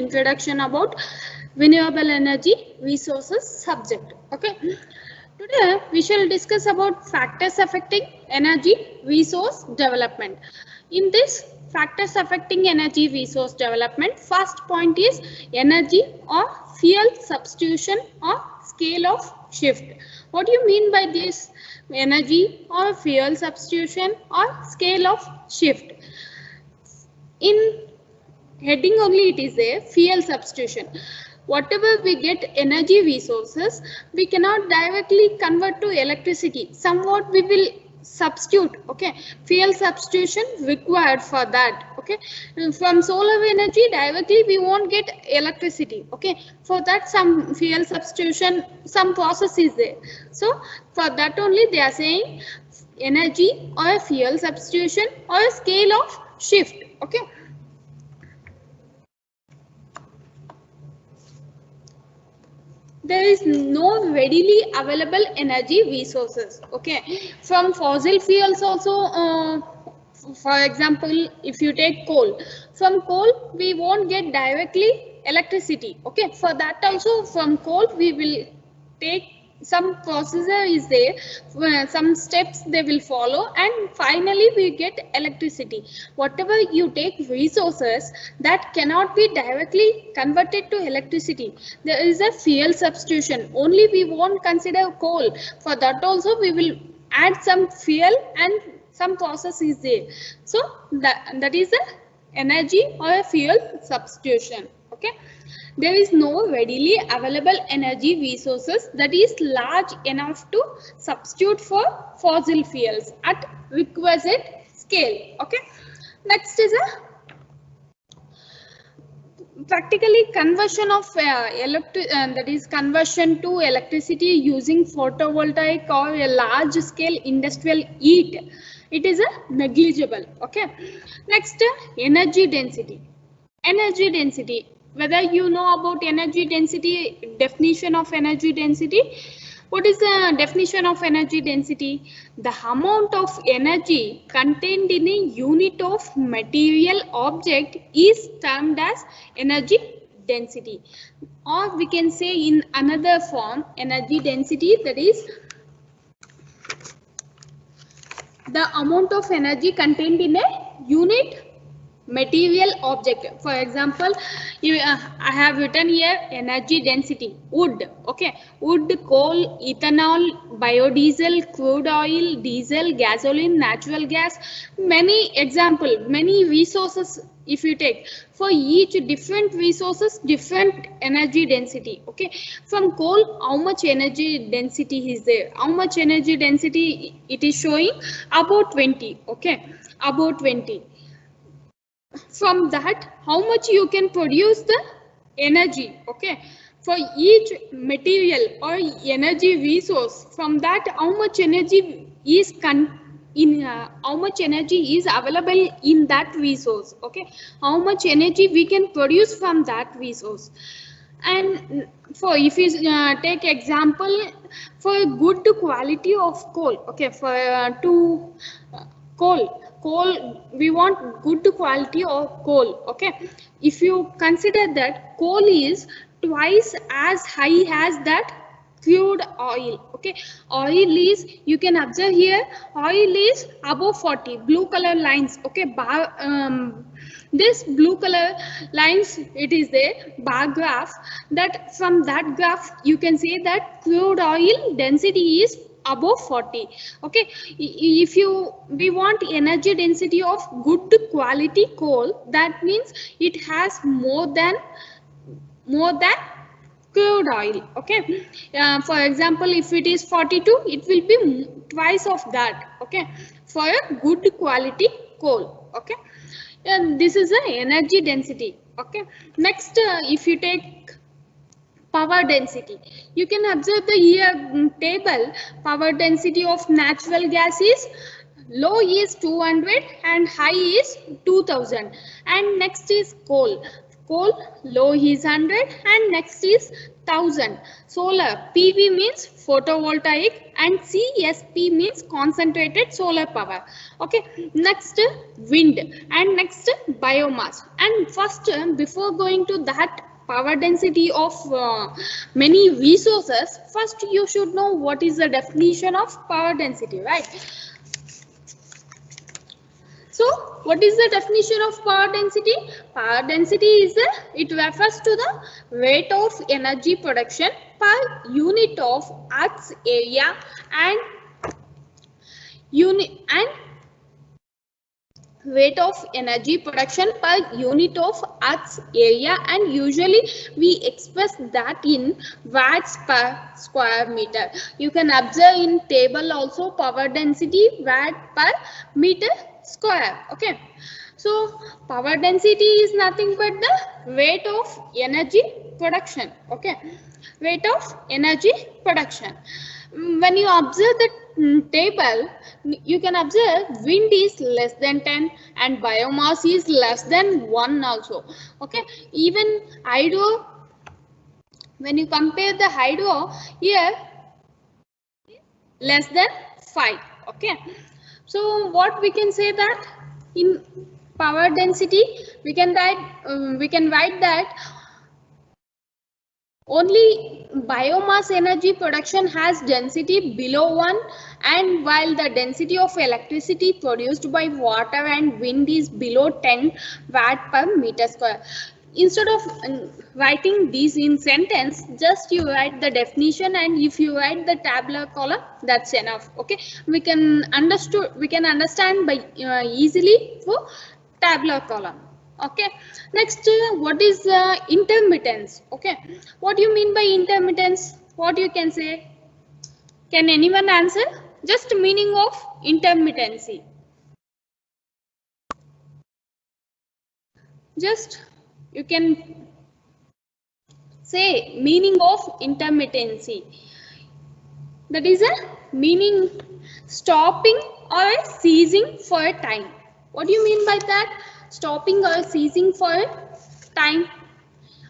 introduction about renewable energy resources subject. Okay, today we shall discuss about factors affecting energy resource development. In this factors affecting energy resource development, first point is energy or fuel substitution or scale of shift. What do you mean by this? Energy or fuel substitution or scale of shift. In heading only it is a fuel substitution. Whatever we get energy resources, we cannot directly convert to electricity. Somewhat we will substitute. Okay, fuel substitution required for that. Okay, from solar energy directly we won't get electricity. Okay, for that some fuel substitution, some process is there. So for that only they are saying energy or a fuel substitution or a scale of shift. Okay. There is no readily available energy resources. Okay, from fossil fuels also, for example, if you take coal, from coal we won't get directly electricity. Okay, for that also from coal we will take some procedure is there, some steps they will follow, and finally we get electricity. Whatever you take resources that cannot be directly converted to electricity, there is a fuel substitution. Only we won't consider coal. For that also we will add some fuel and some process is there. So that is a energy or a fuel substitution. Okay. There is no readily available energy resources that is large enough to substitute for fossil fuels at requisite scale. Okay. Next is a practically conversion of that is conversion to electricity using photovoltaic or a large scale industrial heat. It is a negligible. Okay. Next, energy density. Energy density. Whether you know about energy density, definition of energy density. What is the definition of energy density? The amount of energy contained in a unit of material object is termed as energy density. Or we can say in another form, energy density, that is the amount of energy contained in a unit material object. For example, I have written here energy density, wood. Okay, wood, coal, ethanol, biodiesel, crude oil, diesel, gasoline, natural gas, many example, many resources. If you take for each different resources, different energy density. Okay, from coal, how much energy density is there? How much energy density it is showing? About 20. Okay, about 20. From that, how much you can produce the energy. Okay, for each material or energy resource, from that how much energy is how much energy is available in that resource. Okay, how much energy we can produce from that resource. And for if you take example for a good quality of coal. Okay, for coal we want good quality of coal. Okay, if you consider that coal is twice as high as that crude oil. Okay, oil is, you can observe here, oil is above 40, blue color lines. Okay, this blue color lines, it is a bar graph. That from that graph you can say that crude oil density is above 40. Okay, if we want energy density of good quality coal, that means it has more than crude oil. Okay, for example, if it is 42, it will be twice of that. Okay, for a good quality coal. Okay, and this is the energy density. Okay, next, if you take power density, you can observe the here table. Power density of natural gas is low is 200 and high is 2000. And next is coal. Coal, low is 100 and next is 1000. Solar, PV means photovoltaic and CSP means concentrated solar power. Okay, next wind and next biomass. And first, before going to that power density of many resources, first you should know what is the definition of power density, right? So what is the definition of power density? Power density is it refers to the rate of energy production per unit of Earth's area and rate of energy production per unit of Earth's area, and usually we express that in watts per square meter. You can observe in table also power density watt per meter square. Okay, so power density is nothing but the rate of energy production. Okay, rate of energy production. When you observe the table, you can observe wind is less than 10 and biomass is less than 1 also. Okay, even hydro, when you compare the hydro here, less than 5. Okay, so what we can say that in power density we can write that only biomass energy production has density below 1, and while the density of electricity produced by water and wind is below 10 watt per meter square. Instead of writing these in sentence, just you write the definition, and if you write the tabular column, that's enough. Okay, we can understand by easily for tabular column. Okay, next, what is intermittence? Okay, what do you mean by intermittence? What you can say? Can anyone answer? Just meaning of intermittency. Just you can say meaning of intermittency. That is a meaning stopping or ceasing for a time. What do you mean by that? Stopping or ceasing for a time,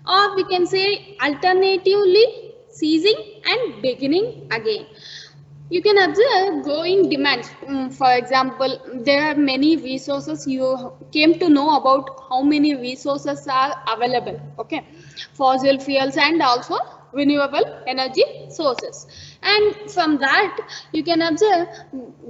or we can say alternatively ceasing and beginning again. You can observe growing demand. For example, there are many resources. You came to know about how many resources are available. Okay, fossil fuels and also renewable energy sources, and from that you can observe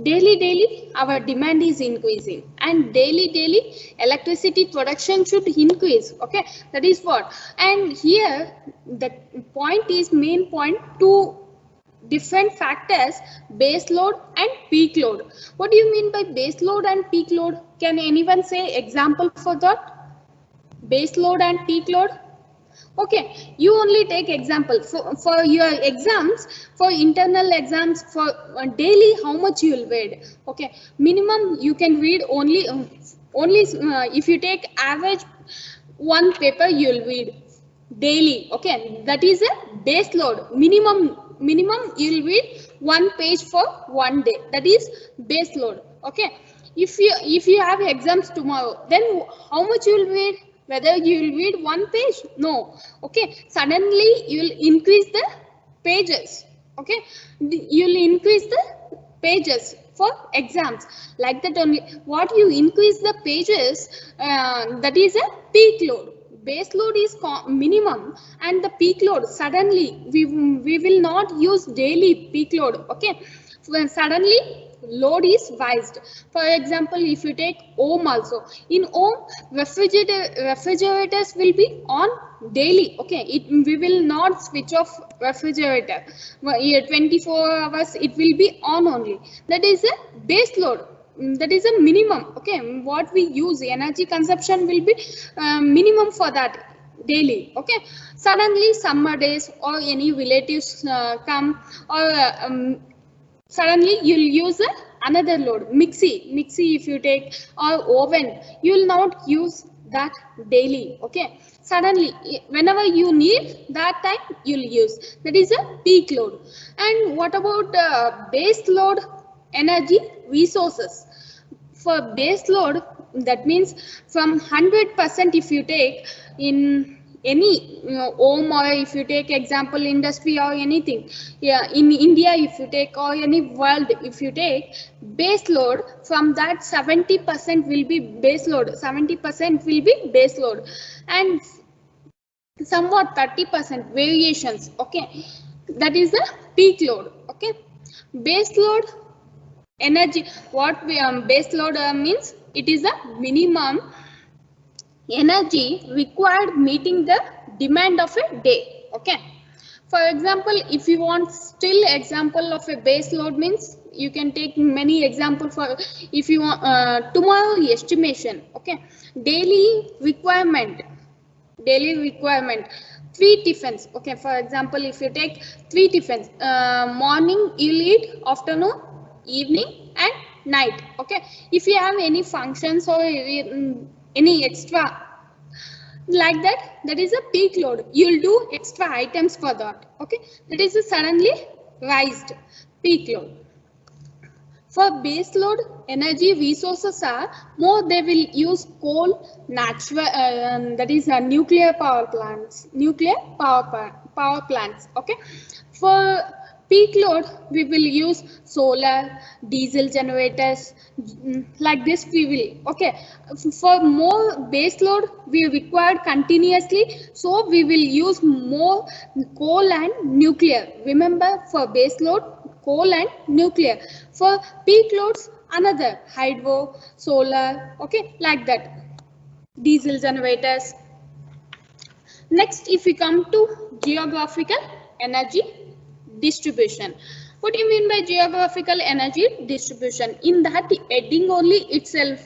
daily our demand is increasing, and daily electricity production should increase. Okay, that is what, and here the point is main point to different factors: base load and peak load. What do you mean by base load and peak load? Can anyone say example for that? Base load and peak load. Okay, you only take example for your exams, for internal exams, for daily how much you will read. Okay, minimum you can read only if you take average one paper you will read daily. Okay, that is a base load. Minimum you will read one page for one day. That is base load. Okay, if you have exams tomorrow, then how much you will read? Whether you will read one page? No. Okay, suddenly you will increase the pages. Okay, you will increase the pages for exams, like that only. What you increase the pages, that is a peak load. Base load is minimum, and the peak load suddenly we will not use daily peak load. Okay, when suddenly load is raised. For example, if you take home also, in home refrigerators will be on daily. Okay, we will not switch off refrigerator. 24 hours it will be on only. That is a base load. That is a minimum. Okay, what we use, energy consumption will be minimum for that daily. Okay, suddenly summer days or any relatives come, or suddenly you'll use another load, mixie if you take, or oven, you will not use that daily. Okay, suddenly whenever you need that time you'll use. That is a peak load. And what about base load energy resources? For base load, that means from 100% if you take, in any home, or if you take example industry or anything, yeah, in India if you take, or any world if you take, base load, from that 70% will be base load, 70% will be base load, and somewhat 30% variations, okay, that is the peak load. Okay, base load energy, what we base load means it is the minimum energy required meeting the demand of a day. Okay, for example, if you want still example of a base load means you can take many example. For if you want tomorrow estimation, okay, daily requirement, daily requirement, three tiffins. Okay, for example, if you take three tiffins, morning you'll eat, afternoon, evening and night. Okay, if you have any functions or any extra like that, that is a peak load, you'll do extra items for that. Okay, that is a suddenly raised peak load. For base load, energy resources are more, they will use coal, natural, that is nuclear power plants, power plants. Okay, for peak load, we will use solar, diesel generators, like this we will. Okay, for more base load, we require continuously, so we will use more coal and nuclear. Remember, for base load, coal and nuclear. For peak loads, another hydro, solar, okay, like that, diesel generators. Next, if we come to geographical energy distribution, what do you mean by geographical energy distribution? In that heading only itself,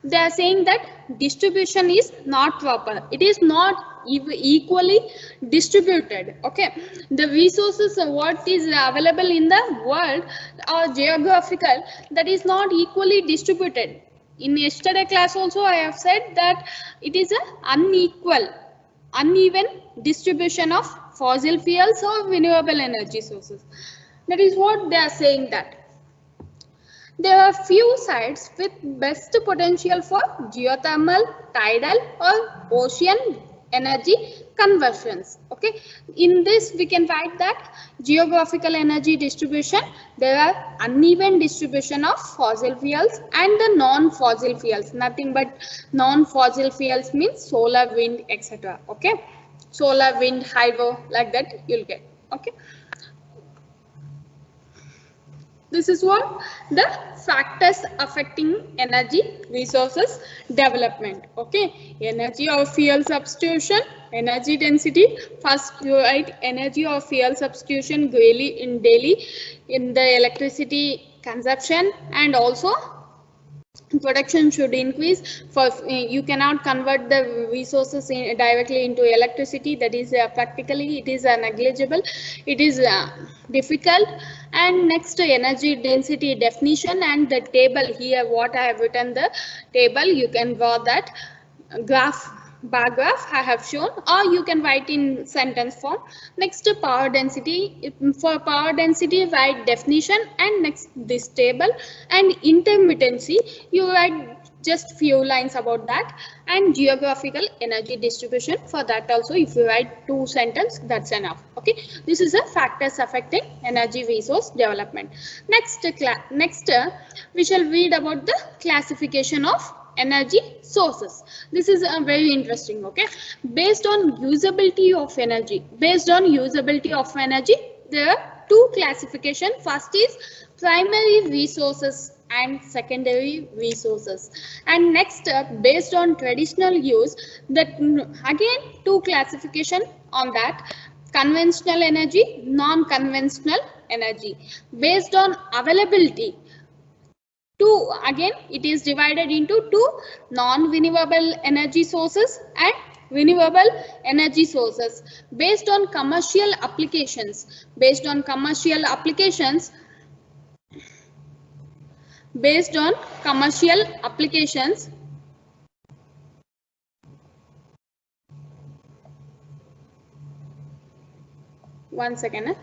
they are saying that distribution is not proper, it is not equally distributed. Okay, the resources what is available in the world or geographical, that is not equally distributed. In yesterday class also I have said that it is a uneven distribution of fossil fuels or renewable energy sources. That is what they are saying, that there are few sites with best potential for geothermal, tidal or ocean energy conversions. Okay, in this we can write that geographical energy distribution, there are uneven distribution of fossil fuels and the non-fossil fuels. Nothing but non-fossil fuels means solar, wind, etc. Okay, solar, wind, hydro, like that you'll get. Okay, this is what the factors affecting energy resources development. Okay, energy or fuel substitution, energy density. First you write energy or fuel substitution daily in the electricity consumption, and also production should increase. For you cannot convert the resources directly into electricity, that is practically it is negligible, it is difficult. And next, energy density definition and the table. Here what I have written, the table, you can draw that graph, bar graph I have shown, or you can write in sentence form. Next, power density. For power density, write definition and next this table. And intermittency, you write just few lines about that. And geographical energy distribution, for that also if you write 2 sentences, that's enough. Okay, this is the factors affecting energy resource development. Next we shall read about the classification of energy sources. This is very interesting. Okay, based on usability of energy, there are 2 classification. First is primary resources and secondary resources, and next based on traditional use, that again 2 classification on that: conventional energy, non-conventional energy. Based on availability, again it is divided into 2: non-renewable energy sources and renewable energy sources. Based on commercial applications, one second.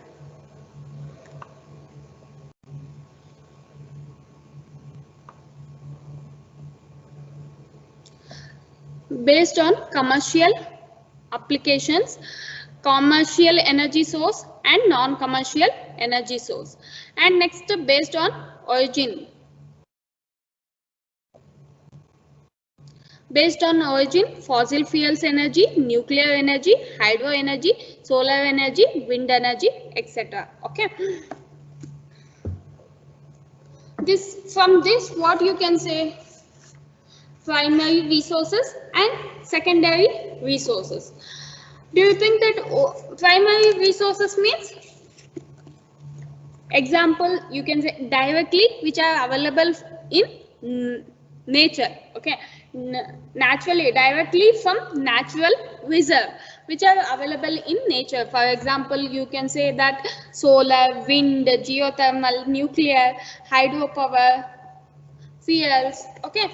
Based on commercial applications, commercial energy source and non-commercial energy source. And next, based on origin. Based on origin, fossil fuels energy, nuclear energy, hydro energy, solar energy, wind energy, etc. Okay. From this, what you can say? Primary resources and secondary resources. Do you think that primary resources means? Example, you can say directly, which are available in nature. Okay, naturally, directly from natural reserve, which are available in nature. For example, you can say that solar, wind, geothermal, nuclear, hydropower, fuels. Okay,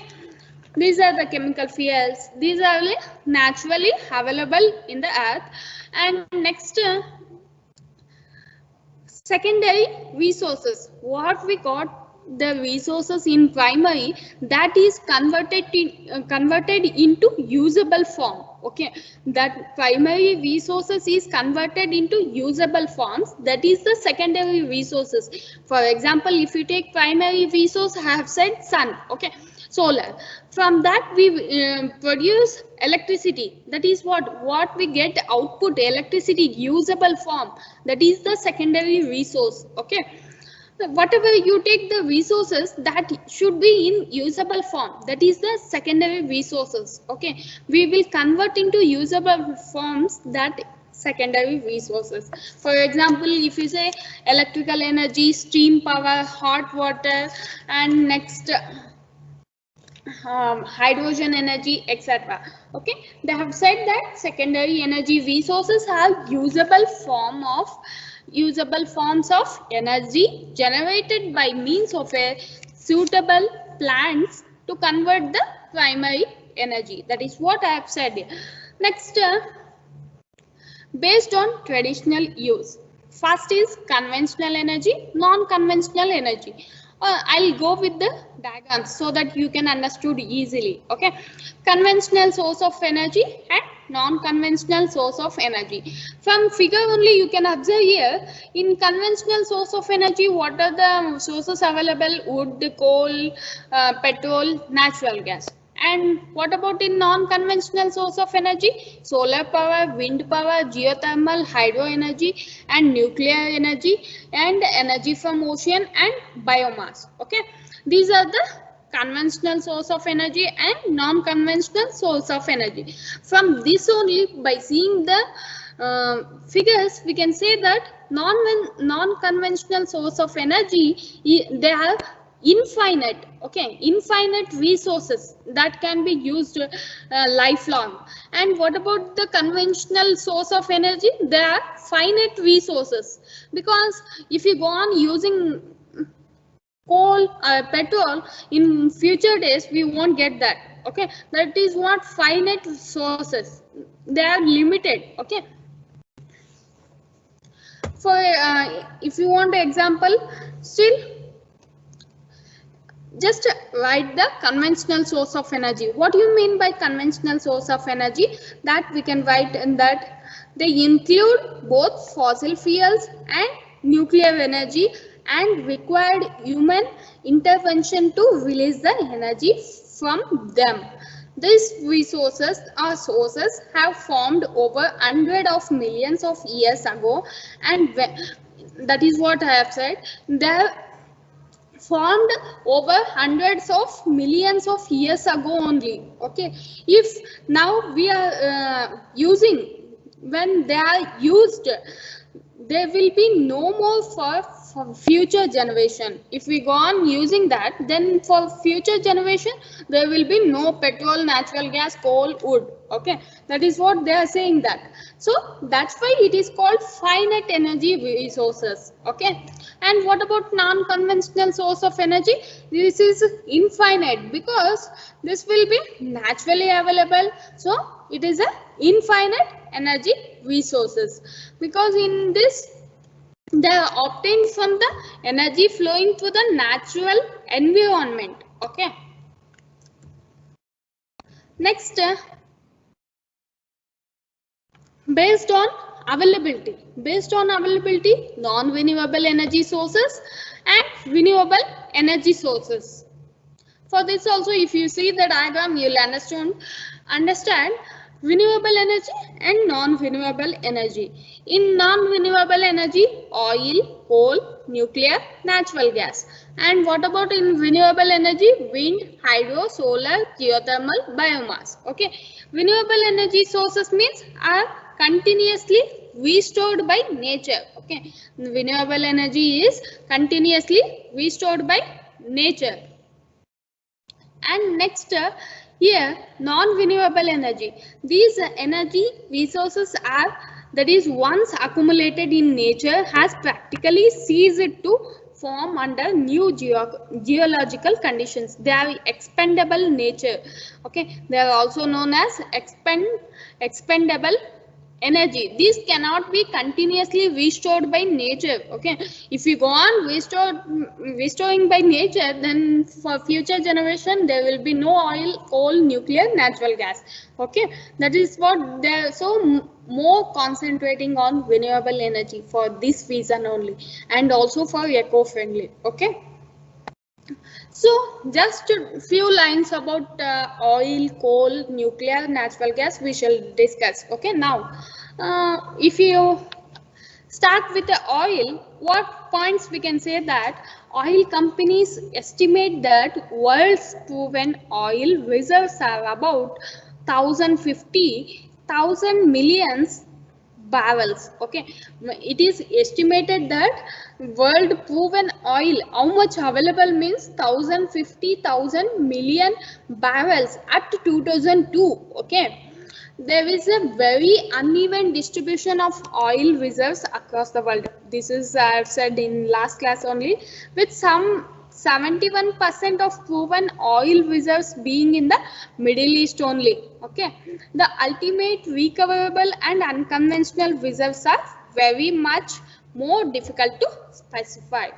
these are the chemical fuels. These are naturally available in the earth. And next, secondary resources. What we got the resources in primary, that is converted into usable form. Okay, that primary resources is converted into usable forms, that is the secondary resources. For example, if you take primary resource, I have said sun. Okay, solar, from that we produce electricity, that is what we get output, electricity, usable form, that is the secondary resource. Okay, whatever you take the resources, that should be in usable form, that is the secondary resources. Okay, we will convert into usable forms that secondary resources. For example, if you say electrical energy, steam power, hot water, and next hydrogen energy, etc. Okay, they have said that secondary energy resources are usable forms of energy generated by means of a suitable plants to convert the primary energy. That is what I have said. Next, based on traditional use. First is conventional energy, non-conventional energy. I'll go with the diagrams so that you can understood easily. Okay, conventional source of energy and non-conventional source of energy. From figure only you can observe here, in conventional source of energy, what are the sources available? Wood, coal, petrol, natural gas. And what about in non-conventional source of energy? Solar power, wind power, geothermal, hydro energy, and nuclear energy, and energy from ocean and biomass. Okay, these are the conventional source of energy and non-conventional source of energy. From this only, by seeing the figures, we can say that non-conventional source of energy, they have infinite, okay, infinite resources that can be used lifelong. And what about the conventional source of energy? They are finite resources, because if you go on using coal or petrol in future days, we won't get that. Okay, that is what finite sources, they are limited. Okay, for if you want an example, still just write the conventional source of energy. What do you mean by conventional source of energy? That we can write in that they include both fossil fuels and nuclear energy and required human intervention to release the energy from them. These resources or sources have formed over hundreds of millions of years ago, and that is what I have said. They formed over hundreds of millions of years ago only. Okay, if now we are using, when they are used, there will be no more for future generation. If we go on using that, then for future generation there will be no petrol, natural gas, coal, wood. Okay, that is what they are saying that. So that's why it is called finite energy resources. Okay, and what about non-conventional source of energy? This is infinite, because this will be naturally available, so it is a infinite energy resources, because in this they are obtained from the energy flowing through the natural environment. Okay, next, based on availability, non-renewable energy sources and renewable energy sources. For this also, if you see the diagram, you'll understand renewable energy and non-renewable energy. In non-renewable energy, oil, coal, nuclear, natural gas. And what about in renewable energy? Wind, hydro, solar, geothermal, biomass. Okay, renewable energy sources means are continuously restored by nature. Okay, renewable energy is continuously restored by nature. And next, here non-renewable energy. These energy resources are, that is, once accumulated in nature, has practically ceased to form under new geological conditions. They are expendable nature. Okay, they are also known as expendable energy. These cannot be continuously restored by nature. Okay, if you go on restoring by nature, then for future generation there will be no oil, coal, nuclear, natural gas. Okay, that is what they're so more concentrating on renewable energy for this reason only, and also for eco-friendly. Okay, so just a few lines about oil, coal, nuclear, natural gas we shall discuss. Okay, now if you start with the oil, what points we can say that oil companies estimate that world's proven oil reserves are about 1,050,000 millions barrels. Okay, it is estimated that world proven oil, how much available means 1,050,000 million barrels at 2002. Okay, there is a very uneven distribution of oil reserves across the world. This is I've said in last class only, with some 71% of proven oil reserves being in the Middle East only. Okay, the ultimate recoverable and unconventional reserves are very much more difficult to specify.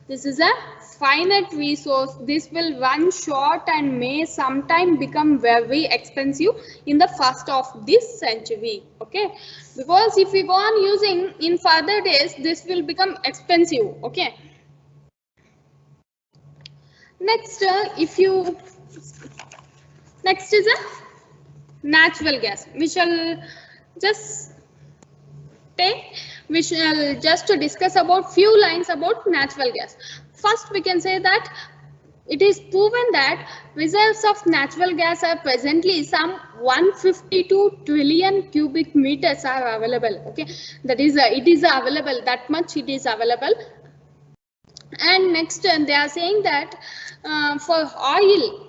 This is a finite resource. This will run short and may sometime become very expensive in the first of this century. Okay, because if we go on using in further days, this will become expensive. Okay. Next, next is a natural gas. We shall just to discuss about few lines about natural gas. First, we can say that it is proven that reserves of natural gas are presently some 152 trillion cubic meters are available. Okay, that is it is available, that much it is available. And next, they are saying that for oil,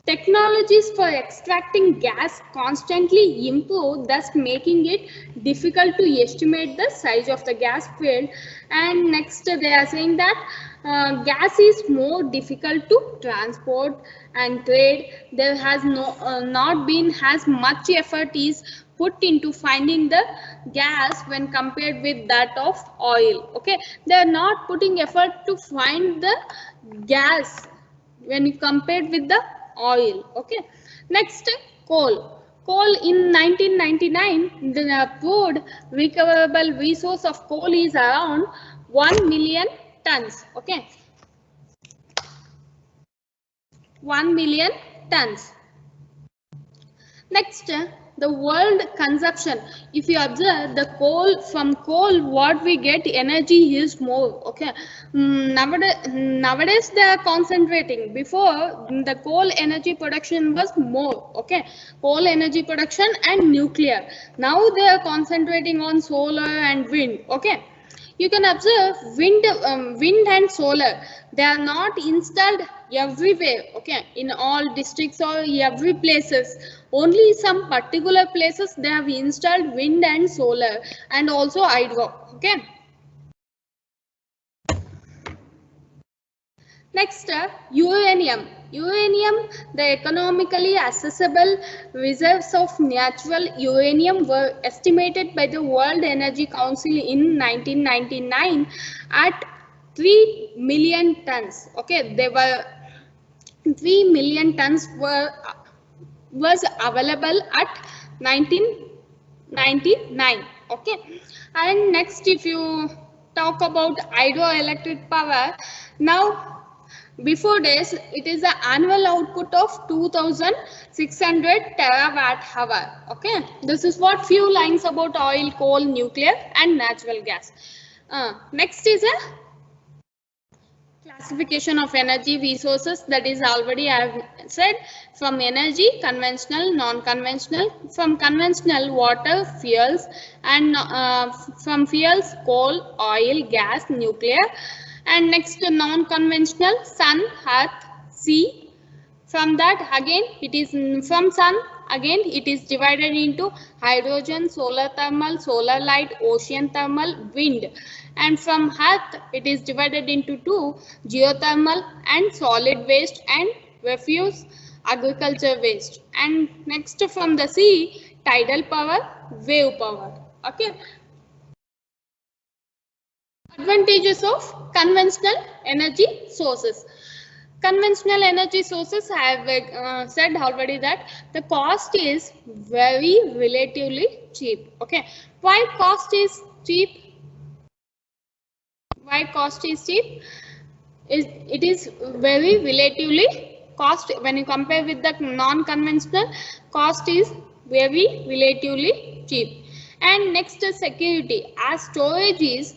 technologies for extracting gas constantly improve, thus making it difficult to estimate the size of the gas field. And next, they are saying that gas is more difficult to transport and trade. There has not been as much effort is put into finding the gas when compared with that of oil. Okay, they are not putting effort to find the gas when you compared with the oil. Okay, next, coal. Coal in 1999, the proved recoverable resource of coal is around 1 million tons. Okay, 1 million tons. Next, the world consumption. If you observe the from coal, what we get energy is more. Okay, nowadays they are concentrating. Before, the coal energy production was more. Okay, coal energy production and nuclear. Now they are concentrating on solar and wind. Okay, you can observe wind and solar. They are not installed everywhere. Okay, in all districts or every places. Only some particular places they have installed wind and solar, and also hydro. Okay. Next, uranium. Uranium, the economically accessible reserves of natural uranium were estimated by the World Energy Council in 1999 at 3 million tons. Okay, there were 3 million tons was available at 1999. Okay, and next if you talk about hydroelectric power, now before this it is the annual output of 2600 terawatt hour. Okay, this is what few lines about oil, coal, nuclear and natural gas. Next is a classification of energy resources, that is already I have said. From energy, conventional, non-conventional. From conventional, water, fuels, and from fuels, coal, oil, gas, nuclear. And next, non-conventional, sun, earth, sea. From that again it is from sun, again it is divided into hydrogen, solar thermal, solar light, ocean thermal, wind. And from earth it is divided into two, geothermal and solid waste and refuse, agriculture waste. And next from the sea, tidal power, wave power. Okay. Advantages of conventional energy sources. Conventional energy sources, I have said already that the cost is very relatively cheap. Okay, why cost is cheap? Why cost is cheap? It is very relatively cost when you compare with the non-conventional. Cost is very relatively cheap. And next is security, as storage is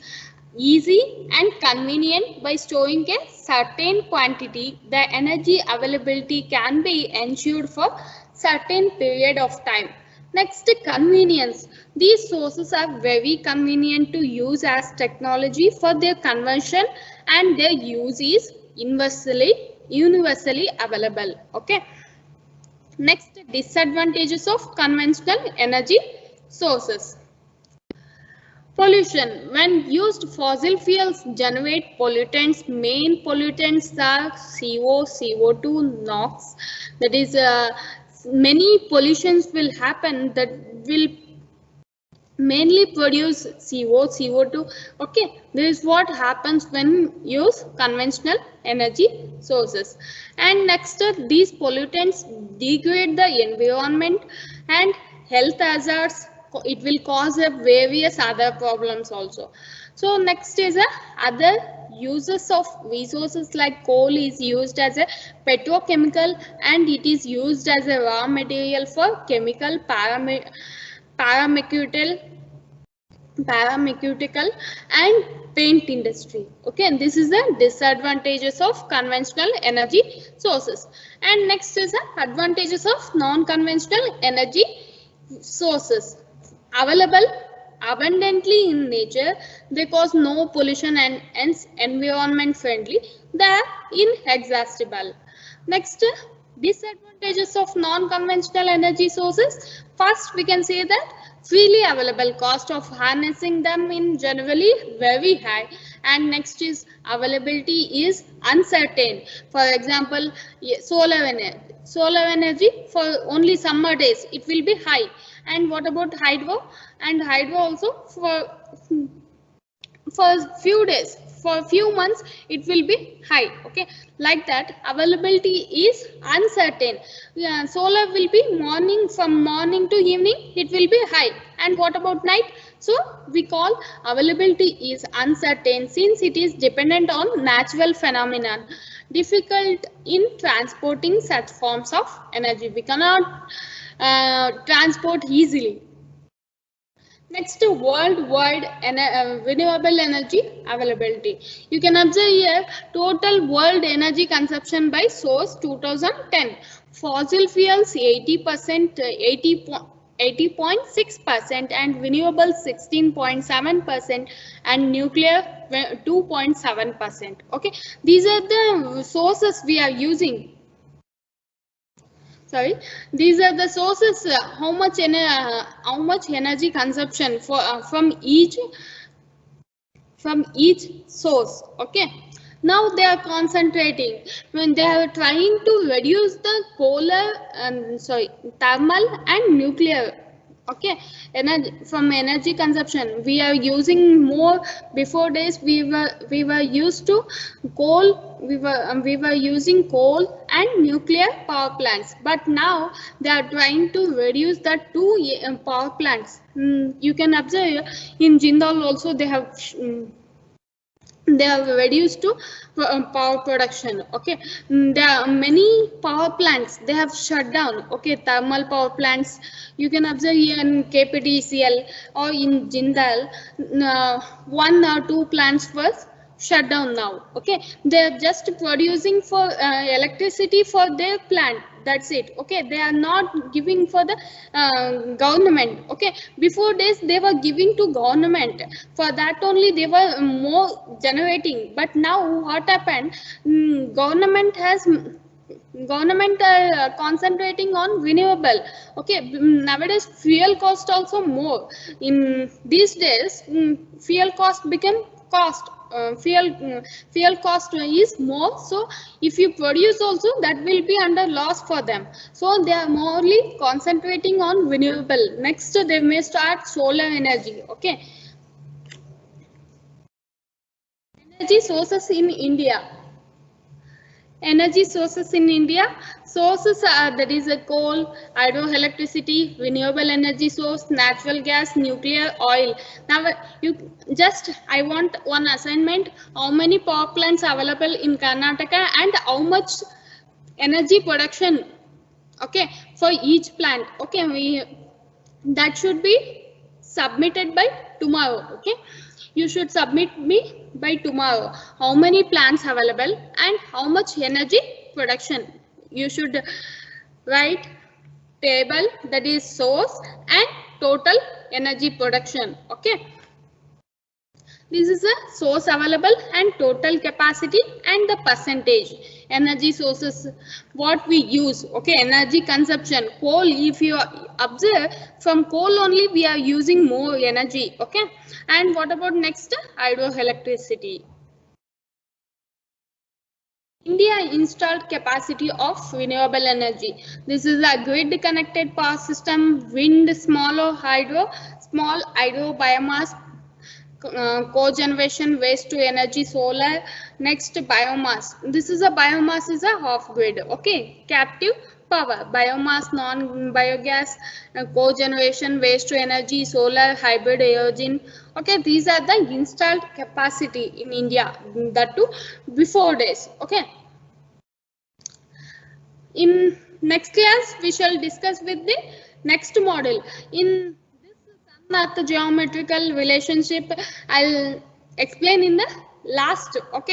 easy and convenient. By storing a certain quantity, the energy availability can be ensured for certain period of time. Next, convenience. These sources are very convenient to use as technology for their conversion, and their use is universally available. Okay. Next, disadvantages of conventional energy sources. Pollution. When used, fossil fuels generate pollutants. Main pollutants are CO, CO2, NOx. That is, many pollutions will happen that will mainly produce CO, CO2. Okay, this is what happens when use conventional energy sources. And next, these pollutants degrade the environment and health hazards. It will cause various other problems also. So next is other uses of resources, like coal is used as a petrochemical and it is used as a raw material for chemical, pharmaceutical and paint industry. Okay, and this is the disadvantages of conventional energy sources. And next is the advantages of non-conventional energy sources. Available abundantly in nature, they cause no pollution and hence environment friendly. They are inexhaustible. Next, disadvantages of non-conventional energy sources. First, we can say that freely available, cost of harnessing them in generally very high. And next is availability is uncertain. For example, solar energy for only summer days it will be high. And what about hydro? And hydro also for few days, for few months it will be high. Okay, like that availability is uncertain. Solar will be from morning to evening it will be high. And what about night? So we call availability is uncertain since it is dependent on natural phenomenon. Difficult in transporting such forms of energy. We cannot transport easily. Next, worldwide renewable energy availability. You can observe here total world energy consumption by source 2010. Fossil fuels 80%, 80.6%, and renewable 16.7%, and nuclear 2.7%. Okay, these are the sources we are using. Sorry, these are the sources. How much energy consumption from each source. Okay, now they are concentrating when they are trying to reduce the thermal and nuclear Okay, energy, from energy consumption we are using more. Before days we were used to coal, we were using coal and nuclear power plants, but now they are trying to reduce the two power plants. You can observe in Jindal also they have they have reduced to power production. Okay, there are many power plants they have shut down. Okay, thermal power plants you can observe here in KPDCL or in Jindal. One or two plants was shut down now. Okay, they're just producing for electricity for their plant, that's it. Okay, they are not giving for the government. Okay, before days they were giving to government, for that only they were more generating, but now what happened, government are concentrating on renewable. Okay, nowadays fuel cost also more. In these days fuel cost become cost, fuel cost is more, so if you produce also that will be under loss for them, so they are morely concentrating on renewable. Next they may start solar energy. Okay, energy sources in India. Energy sources in India. Sources are, that is a coal, hydroelectricity, renewable energy source, natural gas, nuclear, oil. Now you just, I want one assignment. How many power plants available in Karnataka and how much energy production? Okay, for each plant. Okay, that should be submitted by tomorrow. Okay, you should submit me by tomorrow how many plants available and how much energy production. You should write table, that is source and total energy production. Okay, this is a source available and total capacity and the percentage. Energy sources what we use. Okay, energy consumption, coal, if you observe from coal only we are using more energy. Okay, and what about next, hydroelectricity. India installed capacity of renewable energy. This is a grid connected power system, wind, small hydro, biomass, cogeneration, waste to energy, solar. Next, biomass. This is a biomass is a off grid. Okay, captive power, biomass, non biogas, cogeneration, waste to energy, solar, hybrid, aerogen. Okay, these are the installed capacity in India, that too before days. Okay, in next class we shall discuss with the next model. In Sun Earth geometrical relationship I'll explain in the last. Okay.